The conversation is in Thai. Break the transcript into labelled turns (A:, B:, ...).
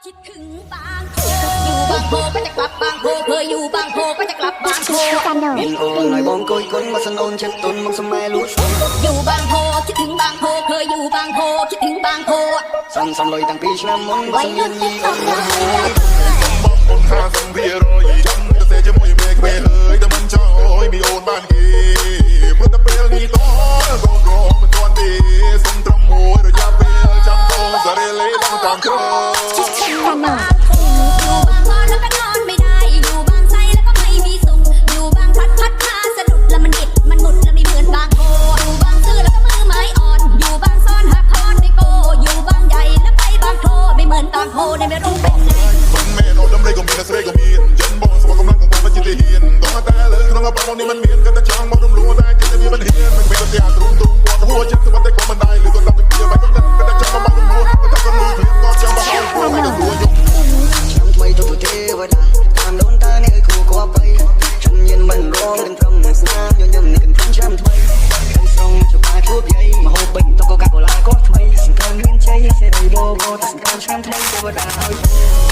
A: คิดถึงบางโพอยู่บางโพก็จะกลับบางโพเคยอยู่บางโพก็จะกลับบางโพ
B: บินโอนหน่อยบองกุยกุนมาสนนเช็ดตุนมังสมัยรู้สม
A: อยู่บางโพคิดถึงบางโพเคยอยู่บางโพคิดถึงบางโพ
B: ซ้ำลอยตั้งปีชนะมนวัยรุ่นยีอ่อน
C: บังคนหาสังเวียรอยจำจะเสียจะมวยเมฆเมเฮยแต่มันเจ้ามีโอนบ้านกีเพื่อตะเปลนี่ต้อนโดนร้องมันตอนดีสมตรมมวยระยะเปลจำโตสะเรเลต้องตามเธอ
A: อยู่บางพอแล้วก็นอนไม่ได้อยู่บางไซแล้วก็ไม่มีสุขอยู่บางพัดพาสะดุดแล้วมันเด็ดมันหมุดแล้วไม่เหมือนบางโพอยู่บางซื่อแล้วก็มือไม้อ่อนอยู่บางซ่อนหักคอนไม่โกอยู่บางใหญ่แล้วไปบางโพไม่เหมือนบางโพได้ไม่รู้เป็นไง
C: คนแม่นอนดำเลยก็มีนักเสกก็มียันบอกสมองกำลังของผมมันจิตเฮียนต้องมาแต่เลยต้องมาปองนี่มันเมียนกันแต่ช่างมองรู้ว่าได้กินจะมีมันเฮียนมันเป็นตัวเสียตรงกว่าหัวจิตว่าแต่ความมันได้หรือก็รับเป็นเพียไปต้องนั่นกันแต่ช่างมาบ้างรู้ว่าแต่ก็รู้เพียงก็ช่างมาเอาหัวไม่ต้องกลัวยง
B: ฉันไม่ตัวเทวดาตามโดนตาเนี่ยคู่ก็ไปฉันยืนมันร้องกันพรำสนามย้อนยำในกันพรำช้ำถอยกันส่งจะพาทุบใหญ่มาหอบบิ่งต้องก็กากโลาก็ถอยสิ่งการเรียนใจเสียดายโบแต่สิ่งการช้ำถอยเทวดาเอา